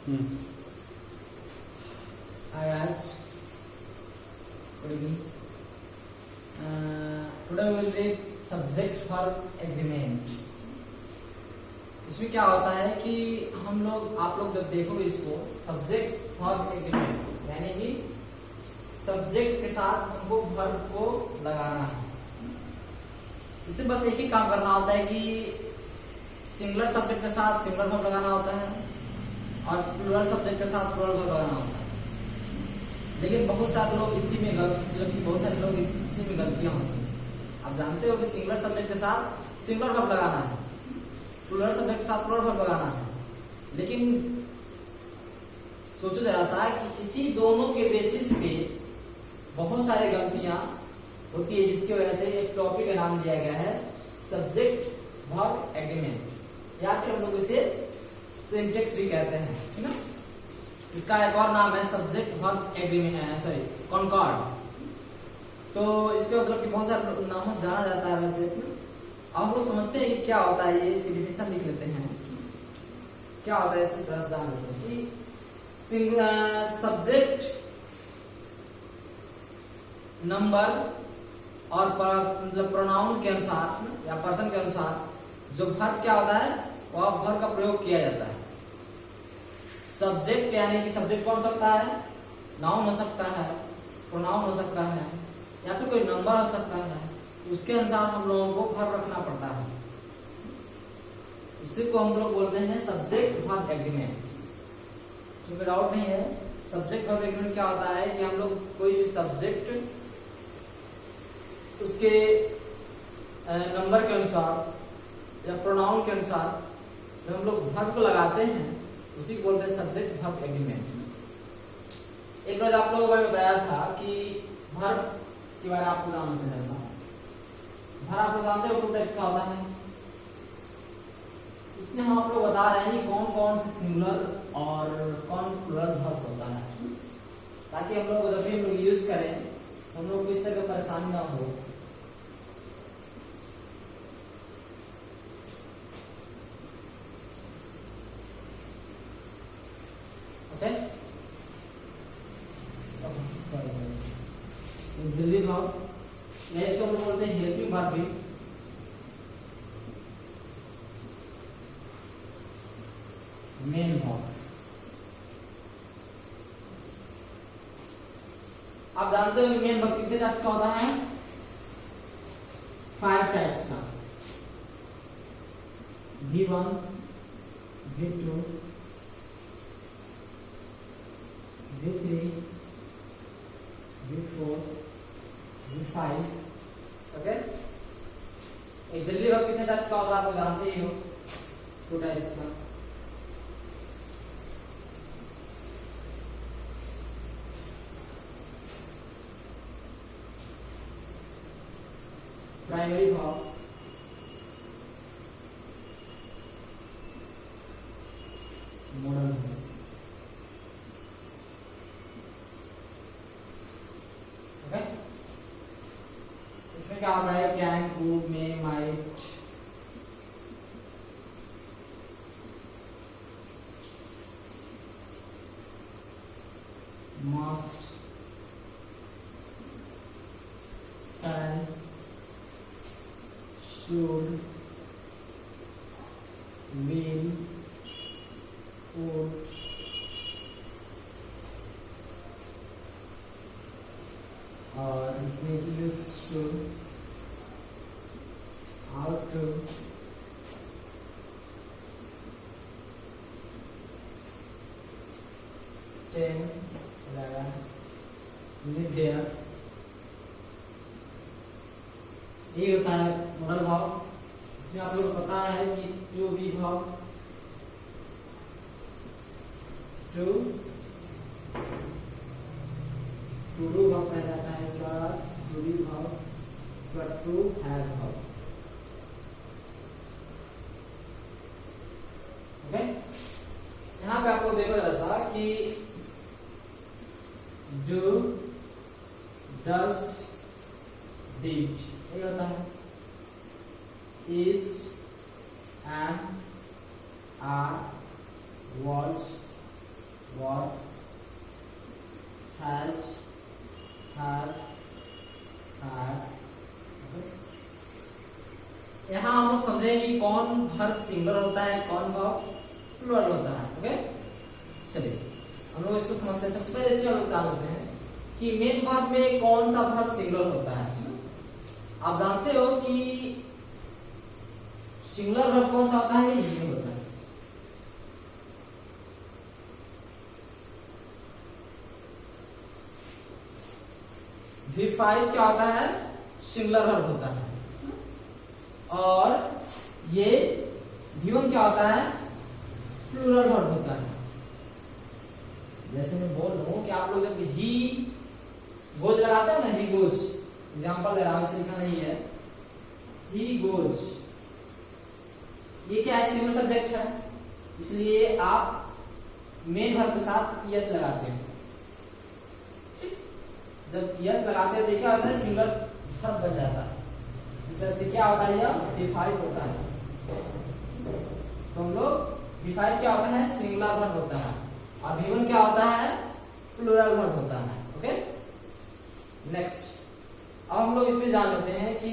Hi guys, good evening. Today we will read subject for agreement. इसमें क्या होता है कि हम लोग आप लोग जब देखोगे इसको सब्जेक्ट फॉर एग्रीमेंट यानी कि सब्जेक्ट के साथ हमको वर्ब को लगाना है। इसे बस एक ही काम करना होता है कि सिंगुलर सब्जेक्ट के साथ सिंगुलर वर्ब लगाना होता है और प्लूरल सब्जेक्ट के साथ प्लूरल वर्ब लगाना होता है। लेकिन बहुत सारे लोग इसी में बहुत सारे लोग इसी में गलतियां होती हैं। आप जानते हो कि सिंगुलर सब्जेक्ट के साथ सिंगुलर वर्ब लगाना है, प्लूरल सब्जेक्ट के साथ प्लूरल वर्ब लगाना है। लेकिन सोचो जरा सा कि इसी दोनों के बेसिस पे बहुत सारी गलतियां होती है, जिसकी वजह से एक टॉपिक का नाम दिया गया है सब्जेक्ट वर्ब एग्रीमेंट या फिर हम लोग इसे सिंटेक्स भी कहते हैं, ठीक है। इसका एक और नाम है सब्जेक्ट वर्ब एग्रीमेंट कॉनकॉर्ड। तो इसके मतलब कि बहुत सारे नामों से जाना जाता है। वैसे अब हम लोग समझते हैं कि क्या होता है, ये इसकी डिफिनेशन लिख लेते हैं। क्या होता है इसकी तरह से जान लेते हैं कि सब्जेक्ट नंबर और मतलब प्रोनाउन के अनुसार या पर्सन के अनुसार जो वर्ब क्या होता है वह वर्ब का प्रयोग किया जाता है। सब्जेक्ट यानी कि सब्जेक्ट कौन हो सकता है, नाउन हो सकता है, प्रोनाउन हो सकता है या फिर कोई नंबर हो सकता है। उसके अनुसार हम लोगों को वर्ब रखना पड़ता है। उसी को हम लोग बोलते हैं सब्जेक्ट वर्ब एग्रीमेंट। इसमें कोई डाउट नहीं है। सब्जेक्ट वर्ब एग्रीमेंट क्या होता है कि हम लोग कोई भी सब्जेक्ट उसके नंबर के अनुसार या प्रोनाउन के अनुसार जब हम लोग वर्ब को लगाते हैं उसी को बोलते हैं सब्जेक्ट वर्ब एग्रीमेंट। एक रोज आप लोगों को बताया था कि वर्ब के बारे में आपको जानते हैं। वर्ब आप लोग जानते हो टू टाइप्स का होता है। इसमें हम आप लोग बता रहे हैं कि कौन कौन से सिंगुलर और कौन प्लूरल वर्ब होता है, ताकि हम लोग जब भी हम लोग यूज करें हम लोग को इस तरह का परेशानी ना हो। ऑक्सिलरी वर्ब या इसको हम बोलते हैं हेल्पिंग वर्ब भी। मेन वर्ब आप जानते हो कि मेन वर्ब कितने टाइप्स का होता है? 5 टाइप्स का। V1, V2, V3, V4, V5। Okay, एक जल्दी वर्ब कितने टाइप्स का होगा आप जानते ही हो, 2 टाइप्स का। Primary verb, modal verb. Okay, इसमें क्या होता है? Can, could, may, might, must, shall, should, will, would, और इसमें used to, ought to, ten, 11, live there। ये होता है मॉडल वर्ब। इसमें आप लोगों को पता है कि to be verb, to do verb कहा जाता है। इसके बाद टू बी वर्ब, इसके बाद टू हैव वर्ब। ओके, यहाँ पे आपको देखो जरा सा कि डू, डज, डिड ये होता है। is, am, are, was, what has have had। यहाँ हम लोग समझेंगे कि कौन वर्ब सिंगुलर होता है, कौन वर्ब प्लूरल होता है। ओके, चलिए हम लोग इसको समझते हैं। सबसे पहले इसमें हम लोग जान लेते हैं कि मेन वर्ब में कौन सा वर्ब सिंगुलर होता है। आप जानते हो कि सिंगुलर वर्ब कौन सा होता है, ये होता है। V5 क्या होता है, सिंगुलर वर्ब होता है। और ये V1 क्या होता है, प्लूरल वर्ब होता है। जैसे मैं बोल रहा हूं कि आप लोग जब ही गोज लगाते हैं ना, ही गोज, एग्जाम्पल दे रहा हूं, लिखा नहीं है, ही गोज, ये क्या है, सिंगुलर सब्जेक्ट है, इसलिए आप मेन वर्ब के साथ यस लगाते हैं। जब यस लगाते हैं तो क्या होता है, सिंगुलर वर्ब बन जाता है। इस तरह से क्या होता है, यह V5 होता है। तो हम लोग V5 क्या होता है, सिंगुलर वर्ब होता है, और V1 क्या होता है, प्लूरल वर्ब होता है। ओके, नेक्स्ट अब हम लोग इसमें जान लेते हैं कि,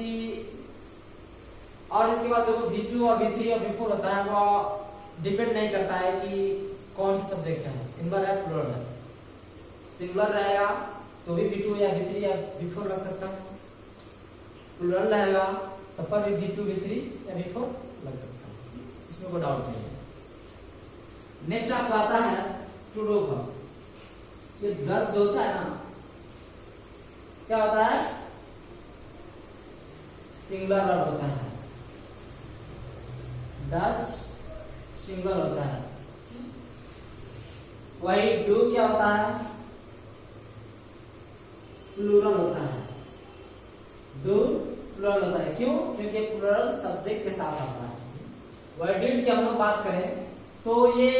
और इसके बाद जो V2 और V3 और V4 होता है वो डिपेंड नहीं करता है कि कौन सा सब्जेक्ट है, सिंगुलर है प्लूरल है। सिंगुलर रहेगा तो भी V2 या V3 या V4 लग सकता है, प्लूरल रहेगा तब पर भी V2 V3 या V4 लग सकता है, इसमें कोई डाउट नहीं है। नेक्स्ट आपको आता है टू डू वर्ब। ये डज जो होता है ना, क्या होता है, सिंगुलर वर्ब होता है। डज सिंगुलर होता है। वही डू क्या होता है, प्लूरल होता है। डू प्लूरल होता है, क्यों, क्योंकि प्लूरल सब्जेक्ट के साथ आता है। वही डिड की हम लोग बात करें तो ये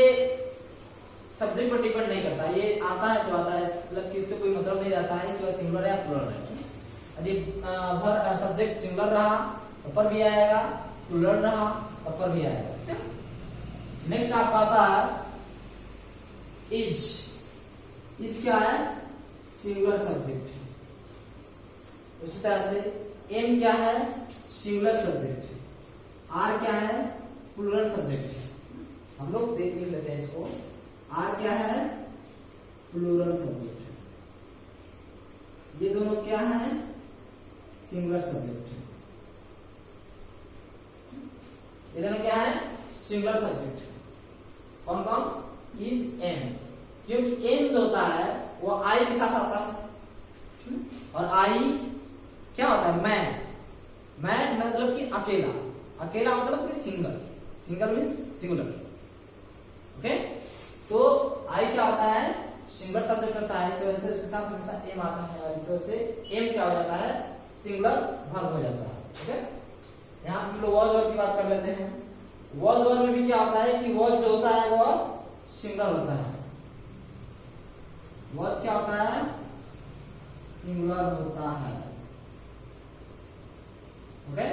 सब्जेक्ट पर डिपेंड नहीं करता, ये आता है तो आता है, मतलब कि इससे कोई मतलब नहीं रहता है कि वह सिंगुलर है या प्लूरल है। यदि सब्जेक्ट सिंगुलर रहा तो पर भी आएगा, प्लूरल रहा तो पर भी आएगा। नेक्स्ट आपका आता है इज। इज क्या है, सिंगुलर सब्जेक्ट। उसी तरह से एम क्या है, सिंगुलर सब्जेक्ट। आर क्या है, प्लूरल सब्जेक्ट। हम लोग देख लेते हैं इसको। आर क्या है, प्लूरल सब्जेक्ट। ये दोनों क्या है, सिंगुलर सब्जेक्ट। ये दोनों क्या है, सिंगुलर सब्जेक्ट। कौन कौन, इज, एम, क्योंकि एम जो होता है वो आई के साथ आता है, और आई क्या होता है, मैं मतलब कि अकेला, अकेला मतलब कि single, single means singular. Okay, तो आई क्या होता है, सिंगुलर सब्जेक्ट होता है, इस वजह से उसके साथ हमेशा एम आता है, और इस वजह से एम क्या हो जाता है, सिंगुलर वर्ब हो जाता है। ओके, यहाँ हम लोग वॉज वर्ब की बात कर लेते हैं। वॉज वर्ब में भी क्या होता है कि वॉज जो होता है वो सिंगुलर होता है। वॉज क्या होता है, सिंगुलर होता है। ओके,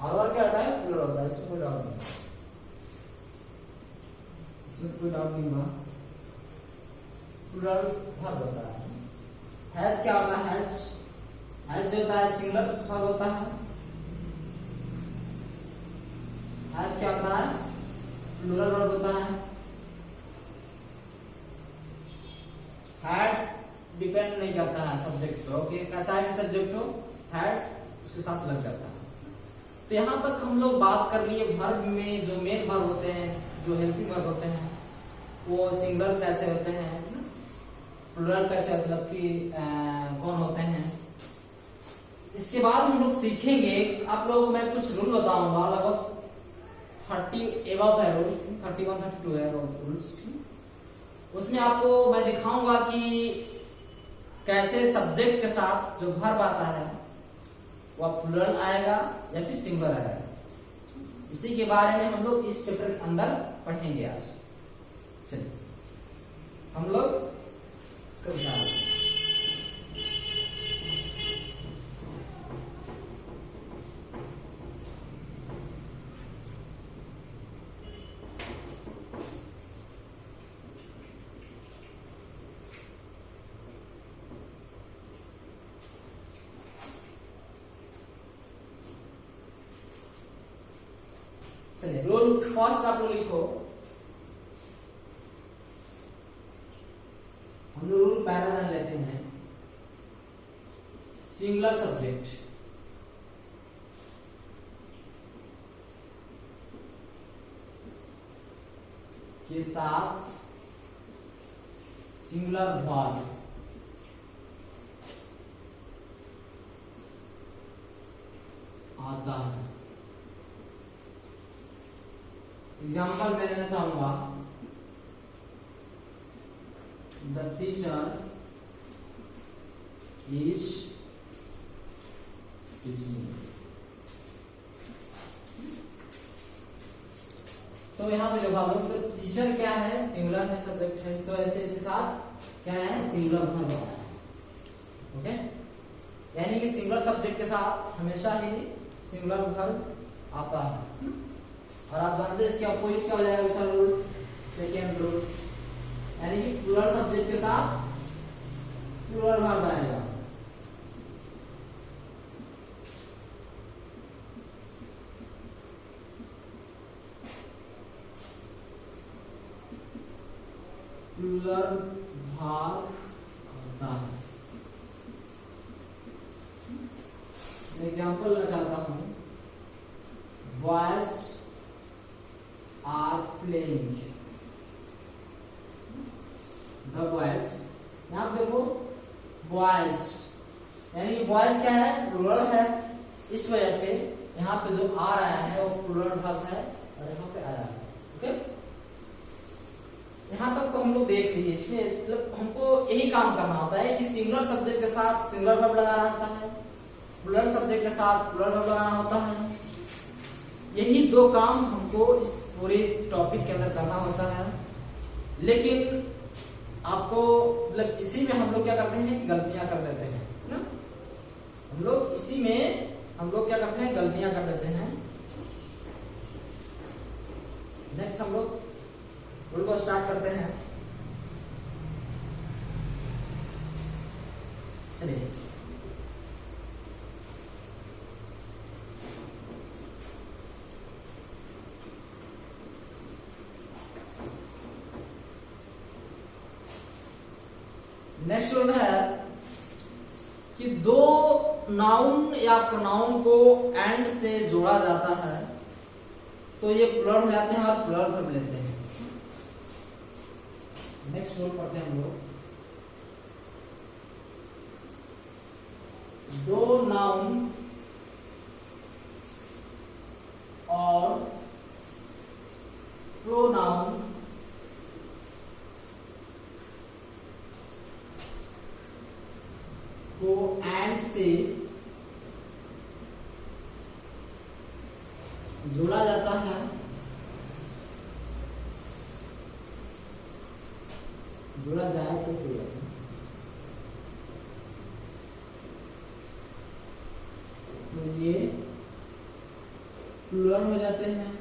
और वर्ब क्या होता है, प्लूरल होता है। इसमें कोई डाउट नहीं, इसमें कोई डाउट नहीं हुआ, प्लूरल वर्ब होता है। हैज क्या होता है, हैज, हैज जो होता है सिंगुलर वर्ब होता है। हैज क्या होता है, प्लूरल वर्ब होता है। हैड डिपेंड नहीं करता है सब्जेक्ट पे, ओके, कैसा भी सब्जेक्ट हो, हैड उसके साथ लग जाता है। तो यहां तक हम लोग बात कर लिए वर्ब में जो मेन वर्ब होते हैं, जो हेल्पिंग वर्ब होते हैं, वो सिंगुलर कैसे होते हैं, प्लूरल कैसे, मतलब कि कौन होते हैं। इसके बाद हम लोग सीखेंगे, आप लोगों को मैं कुछ रूल बताऊंगा, लगभग 30 एबव है रूल, 31 32 है रूल्स। उसमें आपको मैं दिखाऊंगा कि कैसे सब्जेक्ट के साथ जो वर्ब आता है वह प्लूरल आएगा या फिर सिंगुलर आएगा। इसी के बारे में हम लोग इस चैप्टर के अंदर पढ़ेंगे आज। चलिए हम लोग इसको ध्यान रखें। चलिए रूल फर्स्ट आप लोग लिखो, हम लोग रूल पहला जान लेते हैं। सिंगुलर सब्जेक्ट के साथ सिंगुलर वर्ब आता है। एग्जाम्पल मैं लेना चाहूंगा, द टीचर इज टीचिंग। तो यहाँ पे देखो तो टीचर क्या है, सिंगुलर है, सब्जेक्ट है, इस वजह से इसके साथ क्या है, सिंगुलर वर्ब है। ओके, यानी कि सिंगुलर सब्जेक्ट के साथ हमेशा ही सिंगुलर वर्ब आता है। और आप जानते हैं इसके अपोजिट क्या हो जाएगा, दूसरा रूल, सेकेंड रूल, यानी कि प्लूरल सब्जेक्ट के साथ प्लूरल वर्ब आएगा। प्लूरल वर्ब आता है। एग्जाम्पल लेना चाहता हूं, boys are playing. The boys, यहां पे देखो बॉयज, यानी कि बॉयज क्या है, प्लूरल है, इस वजह से यहाँ पे जो आ रहा है वो प्लूरल वर्ब है और यहाँ पे आया है। ओके, यहाँ तक तो हम लोग देख लिए। मतलब हमको यही काम करना होता है कि सिंगुलर सब्जेक्ट के साथ सिंगुलर वर्ब लगाना होता है, प्लूरल सब्जेक्ट के साथ प्लूरल वर्ब लगाना होता है। यही दो काम हमको इस पूरे टॉपिक के अंदर करना होता है। लेकिन आपको मतलब इसी में हम लोग क्या करते हैं कि गलतियां कर देते हैं ना, हम लोग इसी में हम लोग क्या करते हैं, गलतियां कर देते हैं। नेक्स्ट हम लोग रूल को स्टार्ट करते हैं। चलिए, नेक्स्ट रूल है कि दो नाउन या प्रोनाउन को एंड से जोड़ा जाता है तो ये प्लूरल हो जाते हैं और प्लूरल वर्ब लेते हैं। नेक्स्ट रूल पढ़ते हैं हम लोग, दो नाउन और प्रोनाउन को एंड से जोड़ा जाता है जोड़ा जाए तो ये प्लूरल हो जाते हैं।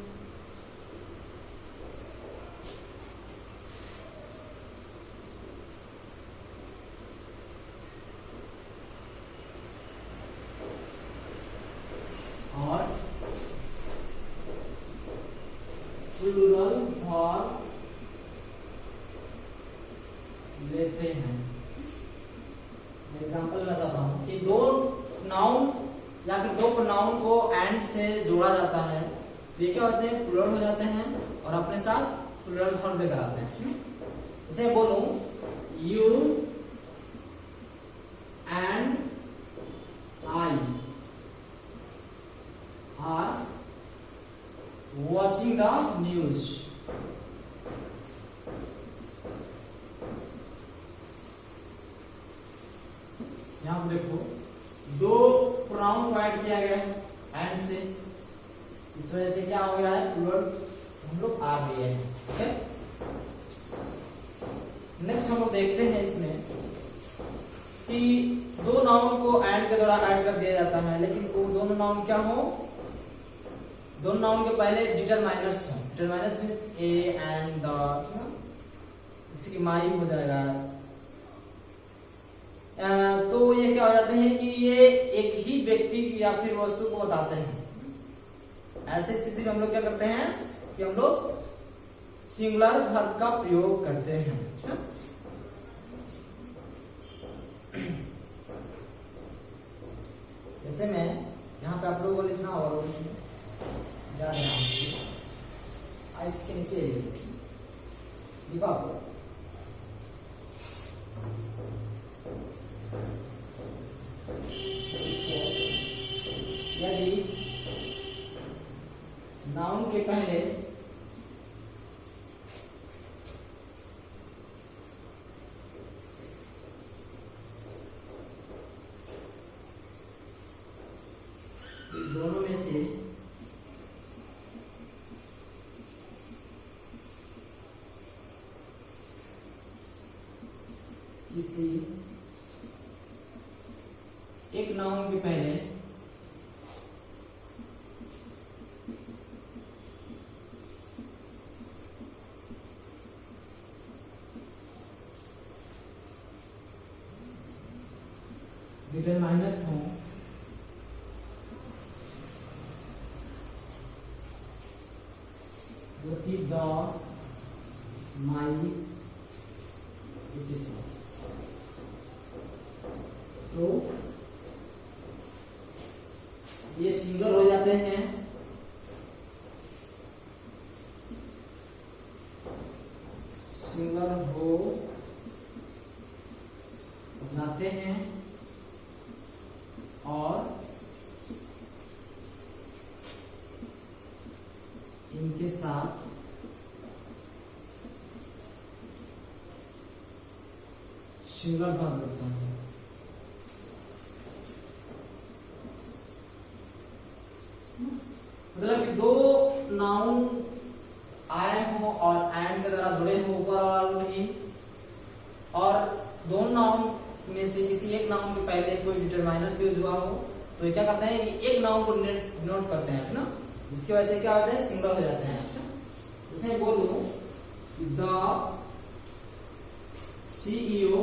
और प्लूरल वर्ब लेते हैं। एग्जाम्पल मैं बताता हूं कि दो नाउन या फिर दो प्रोनाउन को एंड से जोड़ा जाता है तो ये क्या होते हैं, प्लूरल हो जाते हैं और अपने साथ प्लूरल वर्ब लेकर आते हैं। जैसे बोलूं, you and I R watching the news. यहां पर देखो दो प्रोनाउन को ऐड किया गया है एंड से, इस वजह से क्या हो गया है, प्लूरल हम लोग आ गए हैं। ओके, नेक्स्ट हम लोग देखते हैं इसमें कि दो नाउन को एंड के द्वारा ऐड कर दिया जाता है, लेकिन वो दोनों नाउन क्या हो, दोनों नाउन के पहले डिटरमाइनर्स हो। Determiners means A and the, इसकी माई हो जाएगा। तो ये क्या हो जाते हैं कि ये एक ही व्यक्ति या फिर वस्तु को बताते हैं। ऐसे स्थिति में हम लोग क्या करते हैं कि हम लोग सिंगुलर वर्ब का प्रयोग करते हैं। जैसे मैं यहाँ पे आप लोगों को लिखना और इसके नीचे लिखो आपको यदि नाउन के पहले दोनों में से किसी एक नाउन के पहले डिटरमाइनर्स हों जो कि द, माई, तो ये सिंगल हो जाते हैं। सिंगल हो जाते हैं और इनके साथ सिंगल वर्ब होता है। मतलब कि दो नाउन आए हों और एंड के द्वारा जुड़े हों ऊपर वालों ही, और दोनों नाउन में से किसी एक नाउन के पहले कोई डिटरमाइनर यूज हुआ हो, तो ये क्या करते हैं कि एक नाउन को डिनोट करते हैं ना, जिसकी वजह से क्या होता है सिंगल हो जाते हैं। जैसे बोलूं the CEO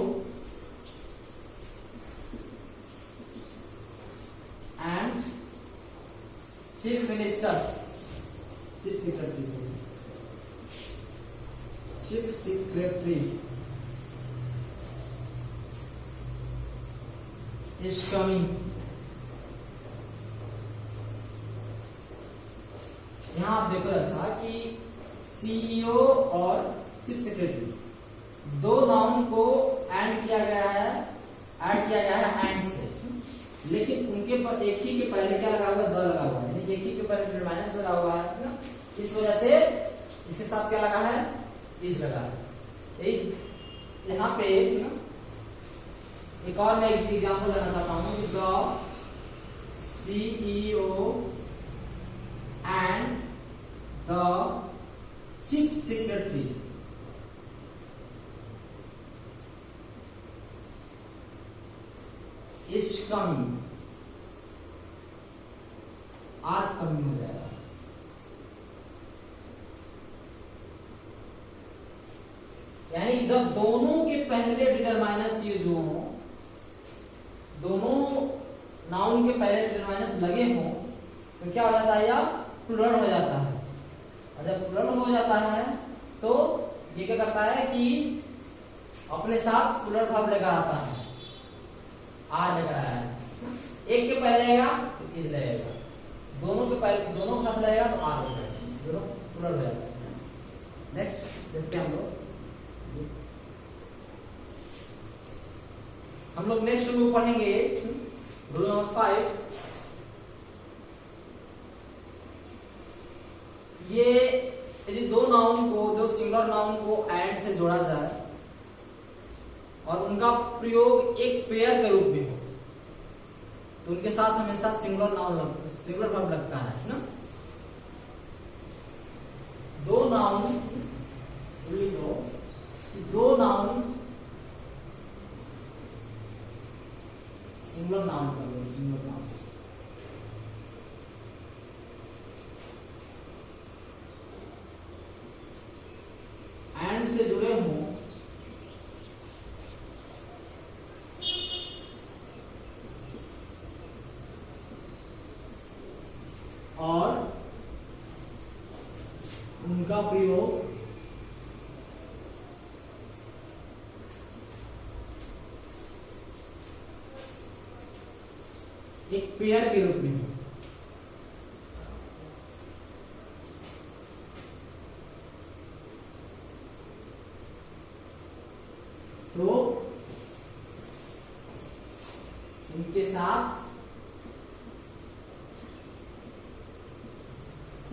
and chief minister, chief secretary is coming. यहां आप देखो ऐसा कि CEO और चीफ सेक्रेटरी दो नाउन को ऐड किया गया है एंड से, लेकिन उनके पर एक ही के पहले क्या लगा हुआ है, द लगा हुआ है, यानी एक ही के पहले माइनस लगा हुआ है ना, इस वजह से इसके साथ क्या लगा है, इस लगा है। यहाँ पे ना एक और मैं एग्जाम्पल देना चाहता हूं, the CEO and the chief secretary is coming, are coming हो जाएगा। यानी जब दोनों के पहले डिटरमाइनर्स यूज हो, दोनों नाउन के पहले डिटरमाइनर्स लगे हों, तो क्या हो जाता है, या प्लूरल हो जाता है। और जब प्लूरल हो जाता है तो ये क्या करता है कि अपने साथ प्लूरल वर्ब लेकर आता है, आर लेकर आया है। एक के पहले आएगा तो इज लगेगा, दोनों के पहले दोनों के साथ लगेगा तो आर हो जाएगा, दोनों प्लूरल हो जाता है। नेक्स्ट देखते हैं हम लोग नेक्स्ट रूल पढ़ेंगे, रूल नंबर 5। ये यदि दो नाउन को, दो सिंगुलर नाउन को एंड से जोड़ा जाए और उनका प्रयोग एक पेयर के रूप में हो, तो उनके साथ हमेशा सिंगुलर वर्ब लगता है ना। दो नाउन सिंगुलर नाउन का सिंगुलर नाउन एंड से जुड़े हों और इनका प्रयोग एक पेयर के रूप में, तो इनके साथ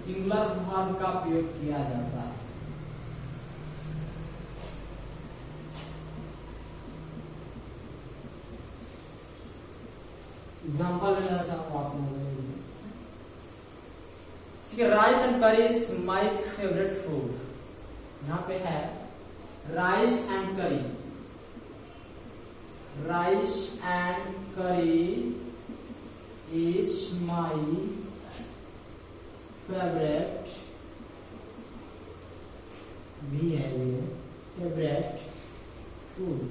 सिंगुलर वर्ब का प्रयोग किया जाता है। एग्जाम्पल देना चाहूंगा आप लोगों को। राइस एंड करी इज माई फेवरेट फूड। यहाँ पे है राइस एंड करी। राइस एंड करी इज माई फेवरेट, भी है ये फेवरेट फूड।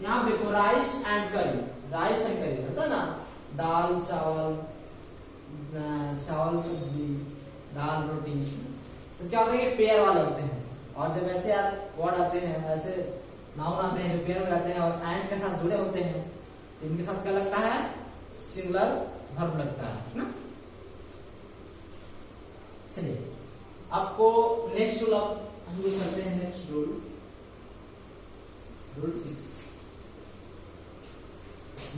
यहाँ देखो राइस एंड करी, राइस एंड करी होता है ना, दाल चावल, चावल सब्जी, दाल रोटी, सब क्या होता है कि पेयर वाले होते हैं। और जब ऐसे वर्ड आते हैं, ऐसे नाउन आते हैं जो पेयर में रहते हैं और एंड के साथ जुड़े होते हैं, इनके साथ क्या लगता है, सिंगुलर वर्ब लगता है ना। चलिए आपको नेक्स्ट रूल हम लोग चलते हैं। नेक्स्ट रूल, रूल 6,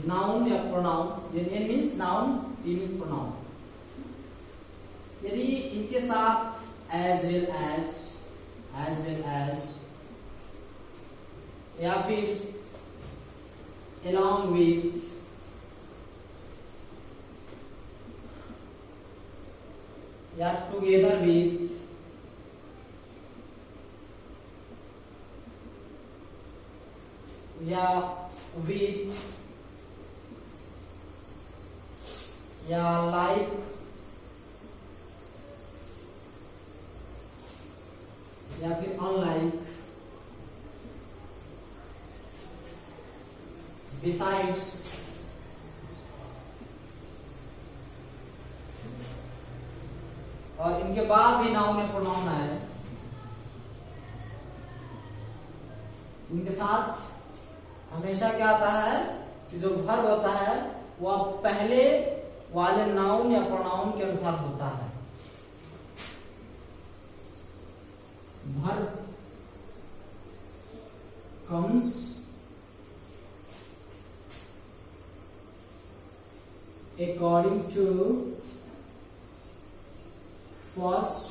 नाउन या pronoun. N means noun, T means pronoun. यदि इनके साथ एज वेल एज या फिर along with या together with या with या like या फिर unlike, besides, और इनके बाद भी नाउन या प्रोनाउन है, इनके साथ हमेशा क्या आता है कि जो वर्ब होता है वह पहले वाले नाउन या प्रोनाउन के अनुसार होता है। Verb comes according to first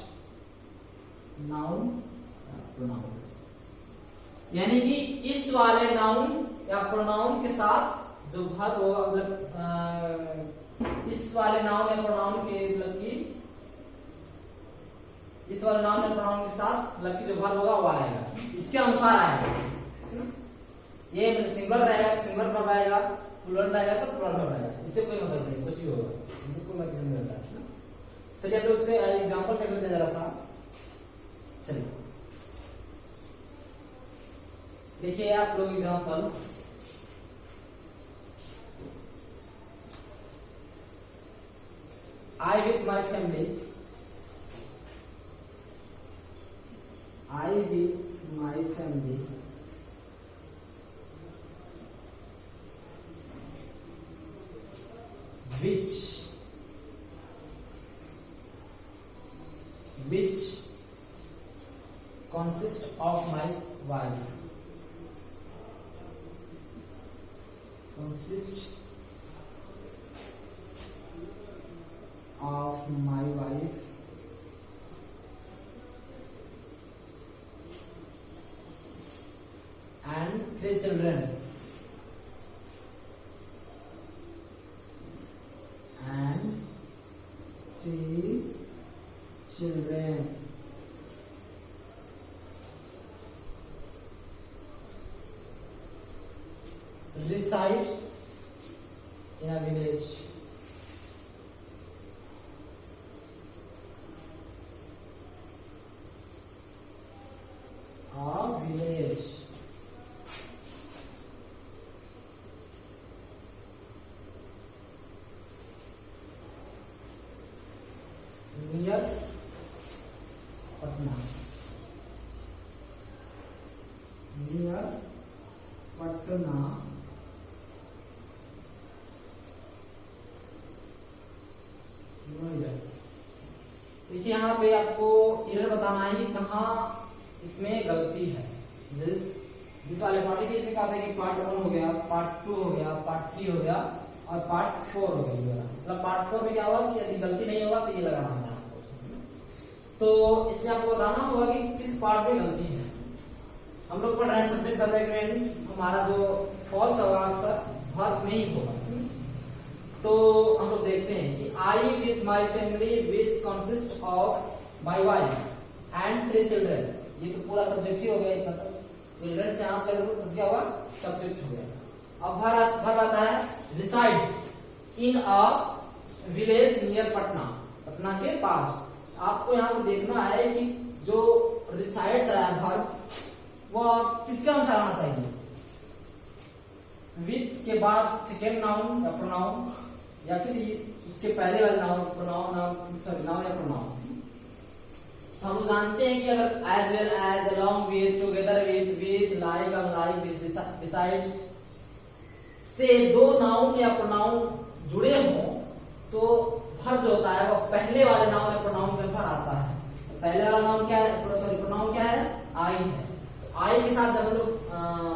noun या pronoun, यानी कि इस वाले नाउन या प्रोनाउन के साथ जो वर्ब होगा, मतलब इस वाले नाउन या प्रोनाउन के मतलब कि इस वाले नाउन या प्रोनाउन के साथ मतलब कि जो वर्ब होगा वो आएगा, इसके अनुसार आएगा। ये सिंगुलर रहेगा तो सिंगुलर वर्ब आएगा, प्लूरल रहेगा तो प्लूरल वर्ब आएगा। इससे कोई मतलब नहीं, कुछ भी होगा, कोई मतलब नहीं होता है। चलिए हम लोग उसके एग्जांपल देख लेते हैं जरा सा। चलिए देखिए आप लोग example, I with my family, I with my family which consists of my wife, consists of my wife and 3 children, and 3 children resides in a village, near near Patna Noida. देखिए यहाँ पे आपको एरर बताना है कि कहाँ इसमें गलती है। जिस वाले पार्ट के इसमें क्या होता है कि पार्ट 1 हो गया, पार्ट 2 हो गया, पार्ट 3 हो गया और पार्ट 4 हो गया। मतलब पार्ट 4 में क्या हुआ कि यदि गलती नहीं होगा तो ये लगाना होगा आपको। तो इसमें आपको बताना होगा कि किस पार्ट में गलती है। हम लोग पढ़ रहे हैं सब्जेक्ट वर्ब एग्रीमेंट, हमारा जो फॉल्स होगा अक्सर वर्ब में ही होगा। तो हम लोग देखते हैं कि आई with my family which consist of my wife and 3 children. ये तो पूरा सब्जेक्ट ही हो गया, मतलब चिल्ड्रन से आप करें तो क्या हुआ, सब्जेक्ट हो गया। अब वर्ब आता है resides in a village near Patna, Patna के पास। आपको यहाँ पे देखना है कि जो रिसाइड्स आया वर्ब वो किसके अनुसार आना चाहिए, विथ के बाद सेकेंड नाउन या प्रोनाउन, या फिर उसके पहले वाले नाउन, प्रोनाउन, नाउन या प्रोनाउन। हम जानते हैं कि अगर as well as, along with, together with, like, unlike, besides से दो नाउन या प्रोनाउन जुड़े हों तो वर्ब जो होता है वो पहले वाले नाउन या प्रोनाउन के अनुसार आता है। पहले वाला नाउन क्या है, सॉरी प्रोनाउन क्या है, आई है। आई के साथ जब हम लोग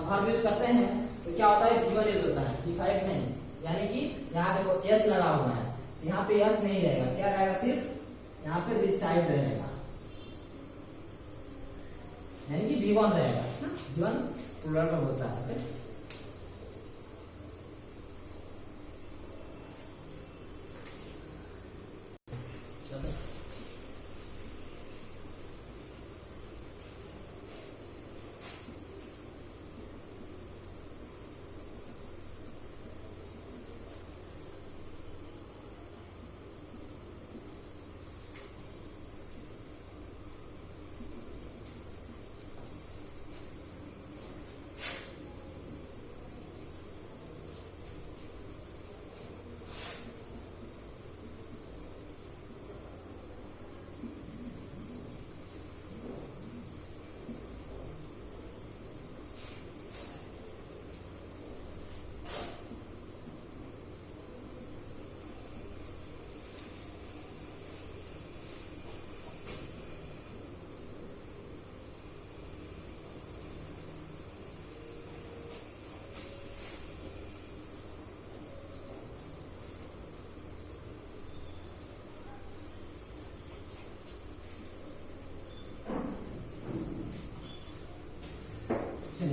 वर्ब यूज करते हैं तो क्या होता है, गिवन यूज होता है, डिफाइंड नहीं। यानी कि यहाँ देखो एस लगा हुआ है, यहाँ पे एस नहीं रहेगा, क्या रहेगा, सिर्फ यहाँ पे रिसाइड रहेगा, यानी कि V1 रहेगा। V1 प्लूरल का होता है।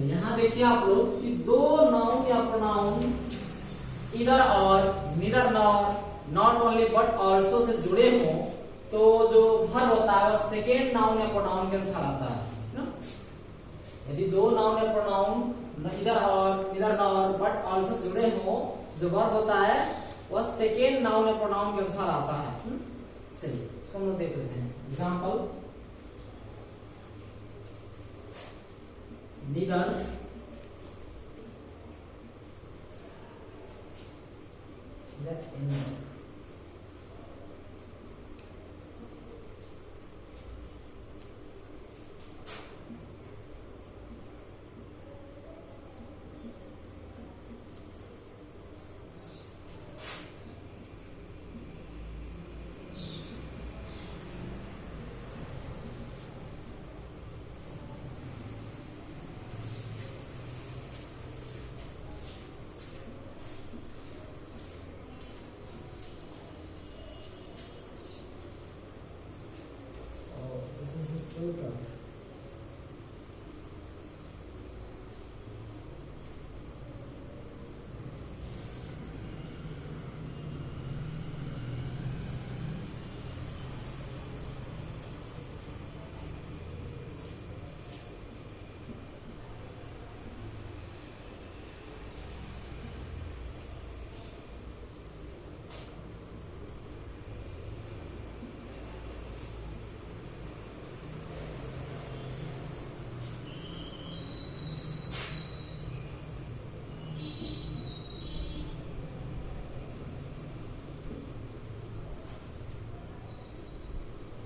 यहाँ देखिए आप लोग कि दो नाउन या प्रोनाउन इधर और, neither nor, not only but also से जुड़े हो तो जो वर्ब होता है वो सेकेंड नाउन या प्रोनाउन के अनुसार आता है ना। यदि दो नाउन या प्रोनाउन इधर और, निदर नॉर बट ऑल्सो से जुड़े हो, जो वर्ब होता है वह सेकेंड नाउन या प्रोनाउन के अनुसार आता है। चलिए इसको हम लोग देख लेते हैं। Example, neither total.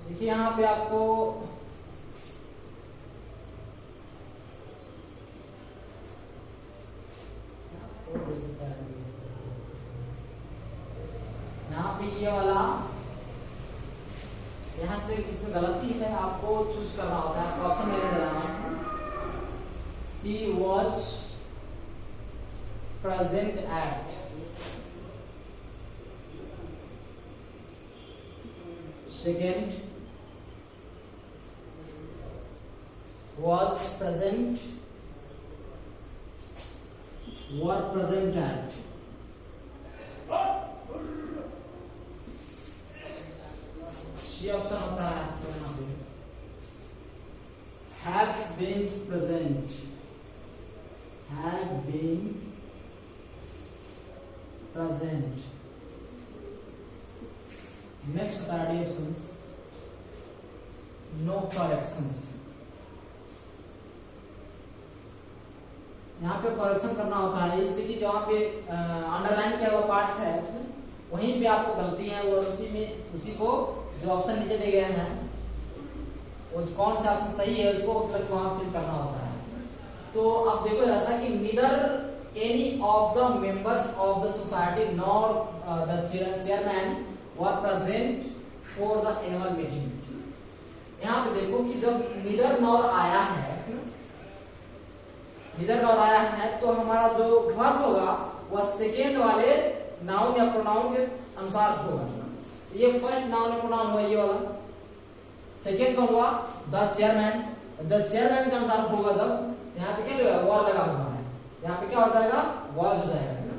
देखिए यहाँ पे आपको he was present at second was present were present at C option होता है आपको यहाँ पे have been present next होता है options no corrections यहाँ पे करेक्शन करना होता है इससे कि जहाँ पे अंडरलाइन किया हुआ पार्ट है वहीं पे आपको गलती है और उसी को जो ऑप्शन नीचे दिए गए हैं वो कौन सा ऑप्शन सही है उसको मतलब वहां फिल करना होता है। तो अब देखो ऐसा कि neither any of the members of the society nor the chairman were present for the annual meeting. यहाँ पे देखो कि जब नीदर नॉर आया है तो हमारा जो वर्ब होगा वह सेकेंड वाले नाउन या प्रोनाउन के अनुसार होगा। ये फर्स्ट नाउन या प्रोनाउन हुआ ये वाला, सेकेंड का हुआ द चेयरमैन के अनुसार होगा। जब यहाँ पे क्या लगा वर लगा हुआ है, यहाँ पे क्या हो जाएगा वॉज हो जाएगा, है ना,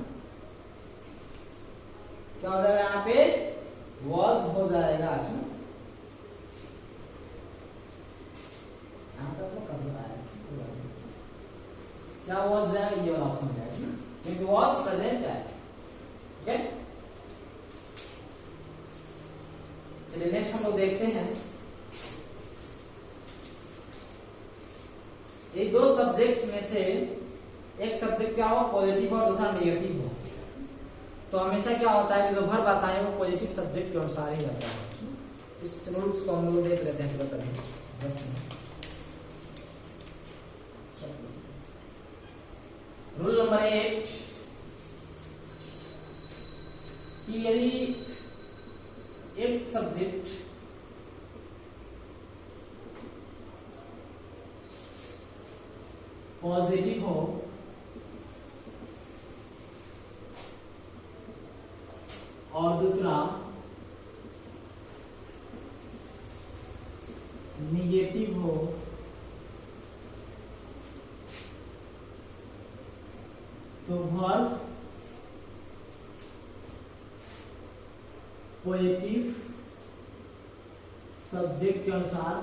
क्या हो जाएगा यहाँ पे वॉज हो जाएगा। यहाँ पे तो कर रहा है क्या वॉज जाएगा ये वाला ऑप्शन जाएगा क्योंकि वॉज प्रेजेंट है। ओके चलिए नेक्स्ट हम लोग देखते हैं एक दो सब्जेक्ट में से एक सब्जेक्ट क्या हो पॉजिटिव और दूसरा नेगेटिव हो तो हमेशा क्या होता है कि जो वर्ब आता है वो पॉजिटिव सब्जेक्ट के अनुसार ही आता है। इस रूल्स को हम लोग देख लेते हैं थोड़ा तरह। रूल नंबर 1 कि यदि एक सब्जेक्ट पॉजिटिव हो और दूसरा निगेटिव हो तो वर्ब पॉजिटिव सब्जेक्ट के अनुसार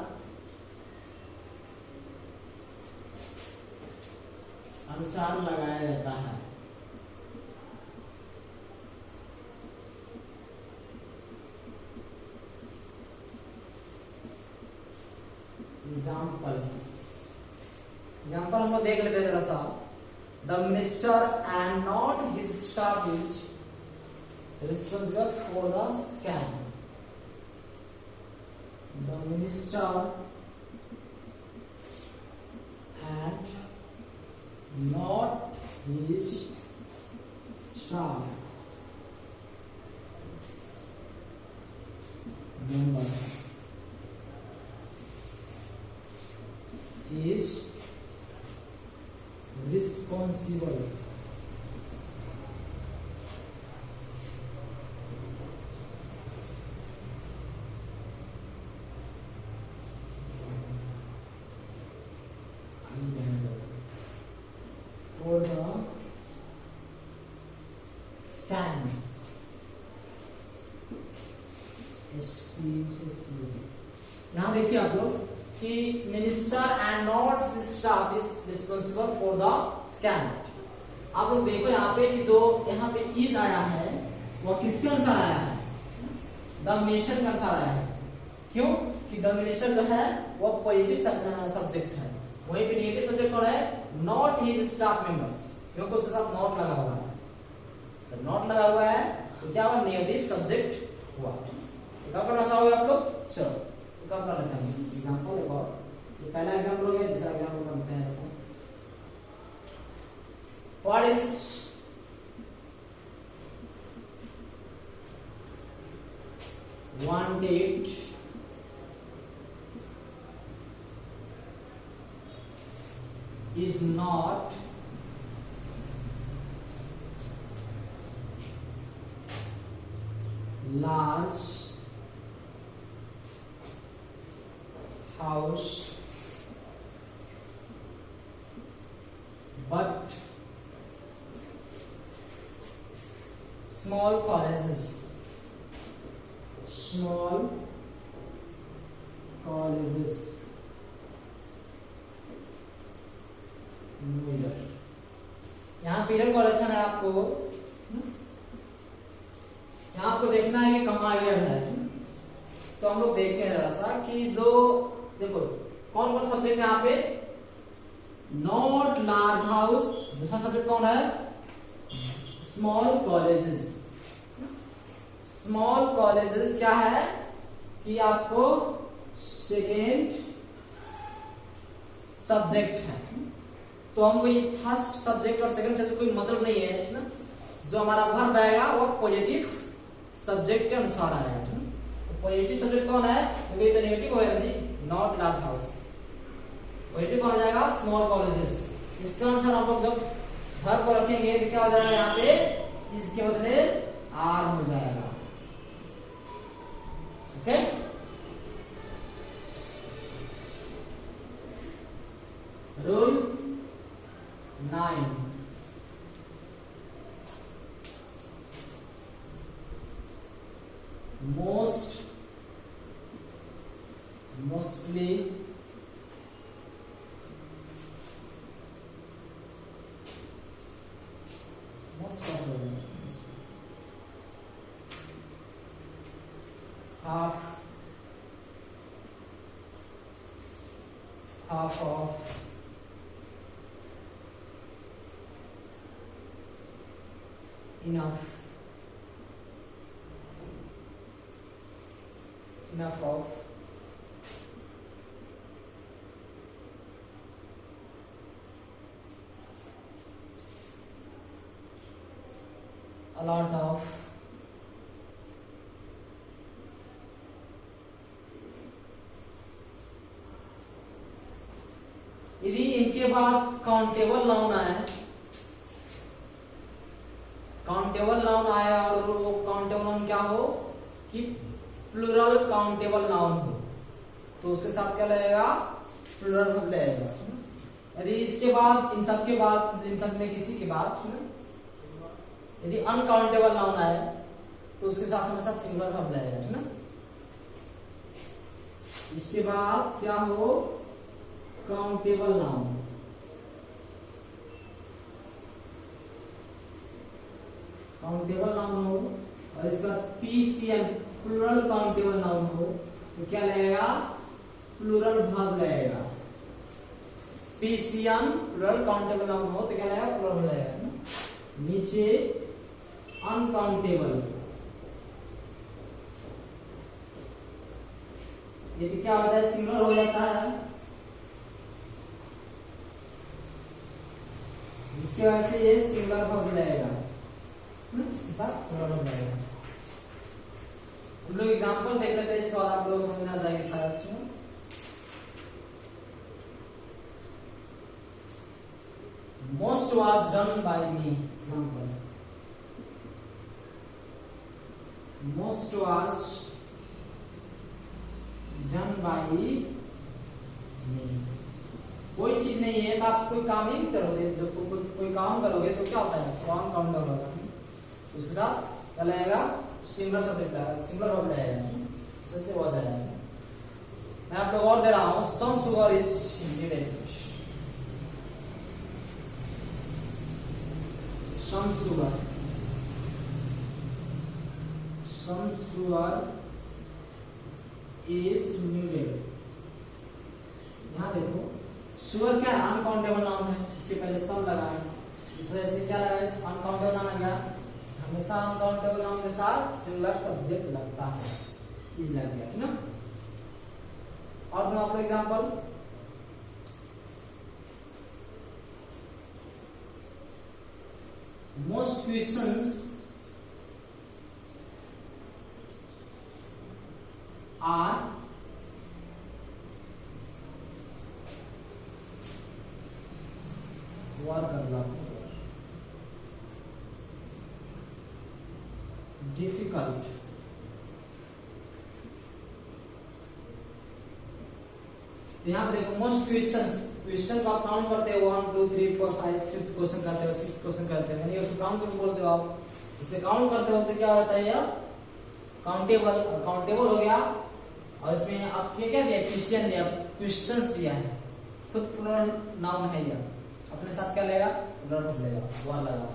लगाया जाता है। एग्जाम्पल हम लोग देख लेते हैं जरा सा। The minister and not his staff is responsible for the scam. The minister and not his staff members is responsible for the scam. यहाँ देखिए आप लोग कि minister and not his staff is responsible for the scam. आप लोग देखो यहाँ पे कि जो यहाँ पे इज आया है वो किसके अनुसार आया है द मिनिस्टर के अनुसार आया है। क्यों कि द मिनिस्टर जो है वो पॉजिटिव सब्जेक्ट है, वहीं पे नेगेटिव सब्जेक्ट कौन है नॉट हिज स्टाफ मेंबर्स, क्योंकि उसके साथ नॉट लगा हुआ है। तो नॉट लगा हुआ है तो क्या हुआ नेगेटिव सब्जेक्ट हुआ। कब करना चाहोगे आप लोग, चलो कब कर लेते हैं एग्जांपल एक और। ये पहला एग्जांपल हो गया, दूसरा एग्जांपल करते हैं ऐसा। What is wanted is not large house but small colleges. Small colleges. यहाँ पीरियड कॉलेक्शन है आपको, यहाँ आपको देखना है कि कहाँ ईयर है। तो हम लोग देखते हैं जरा सा कि जो देखो कौन कौन सब्जेक्ट यहाँ पे, नॉट लार्ज हाउस, दूसरा सब्जेक्ट कौन है, स्मॉल कॉलेजेस। स्मॉल कॉलेजेस क्या है कि आपको सेकेंड सब्जेक्ट है। तो हमको ये फर्स्ट सब्जेक्ट और सेकंड सब्जेक्ट कोई मतलब नहीं है ना, जो हमारा वर्ब आएगा वो पॉजिटिव सब्जेक्ट के अनुसार आएगा। तो पॉजिटिव सब्जेक्ट कौन है, क्योंकि तो नेगेटिव होगा जी, नॉट लार्ज हाउस। पॉजिटिव कौन हो जाएगा, स्मॉल कॉलेजेस। इसके अनुसार हम लोग जब वर्ब को रखेंगे तो क्या हो जाएगा, यहाँ पे इसके बदले आर हो जाएगा। Okay, rule 9, mostly most of the half of enough of a lot of यदि इनके बाद काउंटेबल नाउन आया, काउंटेबल नाउन आया और वो काउंटेबल नाउन क्या हो कि प्लूरल काउंटेबल नाउन हो, तो उसके साथ क्या लगेगा, प्लूरल वर्ब लगेगा। यदि इसके बाद इन सब के बाद, इन सब में किसी के बाद यदि अनकाउंटेबल नाउन आए तो उसके साथ हमेशा सिंगुलर वर्ब लगेगा, है ना। इसके बाद क्या हो, काउंटेबल नाउन, काउंटेबल नाउन हो और इसका पीसीएम प्लूरल काउंटेबल नाउन हो तो क्या लगेगा, प्लूरल वर्ब लगेगा। पीसीएम प्लूरल काउंटेबल नाउन हो तो क्या लगेगा, प्लूरल वर्ब लगेगा। नीचे अनकाउंटेबल, यदि क्या होता है, सिंगुलर हो जाता है, जिसकी वजह से ये सिंगुलर वर्ब लगेगा, इसके साथ सिंगुलर वर्ब लगेगा। हम लोग एग्जांपल देख लेते हैं, इसके बाद आप लोग समझ आ जाएगी शायद। Most was done by me, example, most was done by me. कोई चीज नहीं है तो आप कोई काम ही करोगे, जब कोई काम करोगे तो क्या होता है, काम काउंट होगा, उसके साथ क्या लगेगा, सिंगुलर सब्जेक्ट लगेगा, सिंगुलर वर्ब लगेगा, इससे हो जाएगा। मैं आप लोग और दे रहा हूं, some sugar is needed, some sugar, some sugar is needed. यहां देखो, शुगर क्या है, अनकाउंटेबल नाउन है, इसके पहले सम लगा है, इस वजह से क्या लगा, अनकाउंटेबल नाउन आ गया। हमेशा अनकाउंटेबल नाउन के साथ सिंगुलर सब्जेक्ट लगता है, इज लग गया, ठीक ना। और दूँ आपको एग्जांपल, मोस्ट क्वेश्चंस आर वार कर लो, डिफिकल्ट। यहाँ पे देखो मोस्ट क्वेश्चन को आप काउंट करते हो 1 2 3 4 5, फिफ्थ क्वेश्चन करते हो, सिक्स्थ क्वेश्चन करते हो, यानी उसको काउंट करके बोलते हो आप, उसे काउंट करते हो तो क्या होता है, यह काउंटेबल हो गया। और इसमें आपके क्या दिया, क्वेश्चन दिया, क्वेश्चंस दिया है, खुद प्लूरल नाउन है, यह अपने साथ क्या लेगा, प्लूरल लेगा, वर लगा,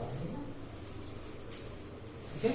ठीक है।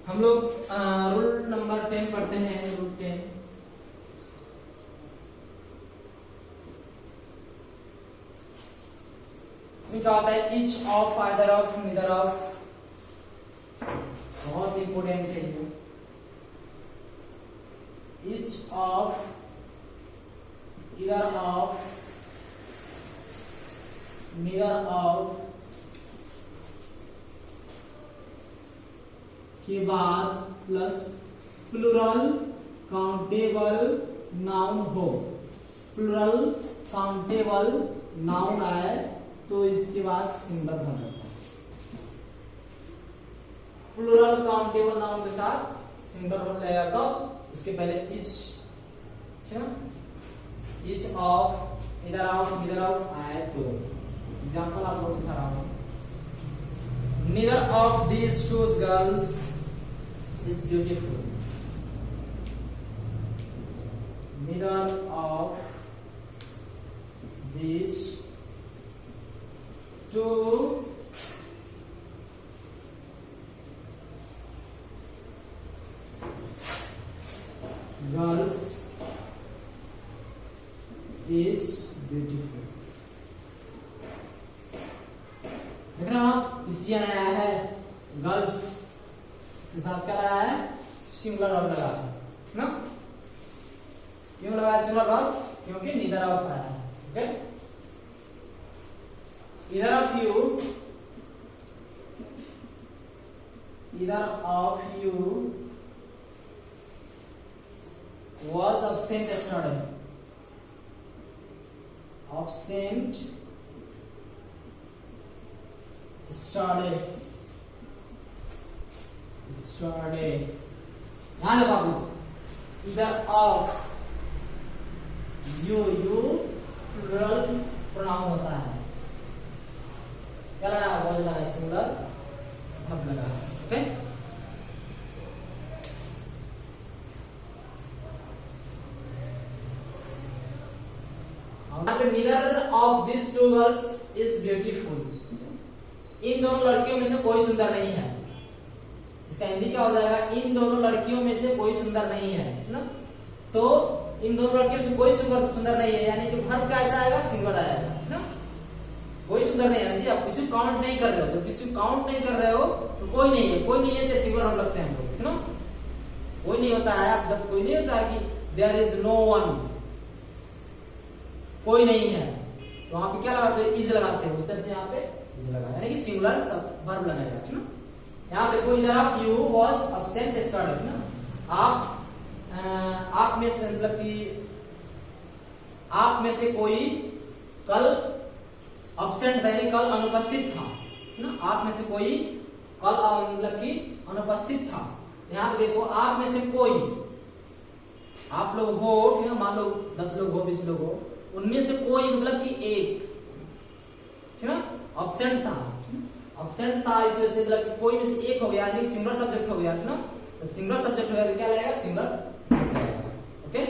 हम लोग रूल नंबर 10 पढ़ते हैं, रूल 10। इसमें क्या होता है, each of, either of, neither of, बहुत इंपोर्टेंट है ये। Each of, either of, neither of के बाद प्लस प्लूरल काउंटेबल नाउन हो, प्लूरल काउंटेबल नाउन आए तो इसके बाद सिंगुलर बन जाता है। प्लूरल काउंटेबल नाउन के साथ सिंगुलर बन जाएगा कब, उसके पहले ईच, ठीक है, ईच ऑफ, इधर ऑफ, नीदर ऑफ आए तो। एग्जांपल आप लोग दिखा रहा हूं, neither of these two girls is beautiful, neither of these two girls is beautiful। देख रहे हो आप, इसी आया है गर्ल्स, इसके साथ क्या आया है, सिंगुलर वर्ब लगा है ना। क्यों लगा है सिंगुलर वर्ब, क्योंकि नीदर ऑफ आया है, okay. Either of you, either of you was absent yesterday, absent yesterday, yesterday। यहाँ देखो बाबू, either of you, plural pronoun होता है, क्या लगा, वॉज लगा, सिंगुलर वर्ब लगा, ओके। यहाँ पे neither of these two girls is beautiful, इन दोनों लड़कियों में से कोई सुंदर नहीं है। इसका हिंदी क्या हो जाएगा, इन दोनों लड़कियों में से कोई सुंदर नहीं है ना। तो इन दोनों लड़कियों में से कोई सुंदर नहीं है, यानी कि वर्ब कैसा आएगा, सिंगुलर आएगा ना। कोई सुंदर नहीं है जी, आप किसी को काउंट नहीं कर रहे हो, जब किसी को काउंट नहीं कर रहे हो तो कोई नहीं है, कोई नहीं है तो सिंगुलर वर्ब लगते हैं हम लोग, है ना। कोई नहीं होता है, आप जब कोई नहीं होता है कि देयर इज नो वन, कोई नहीं है, तो वहां पे क्या लगाते हो, इज लगाते हैं, उस तरह से यहाँ पे इज लगा, यानी कि सिंगुलर वर्ब लगाएगा, ठीक ना। यहाँ देखो, either of you was absent yesterday ना। आप में से, मतलब कि आप में से कोई कल एब्सेंट था, यानी कल अनुपस्थित था ना। आप में से कोई कल मतलब कि अनुपस्थित था। यहाँ पे देखो, आप में से कोई, आप लोग हो, ठीक है, मान लो 10 लोग हो, 20 लोग हो, उनमें से कोई मतलब कि एक, ठीक है, एब्सेंट था, एब्सेंट था, इस वजह से मतलब कि कोई में से एक हो गया, यानी सिंगुलर सब्जेक्ट हो गया, ठीक ना। तो सिंगुलर सब्जेक्ट हो गया तो क्या लगेगा, सिंगुलर, ओके।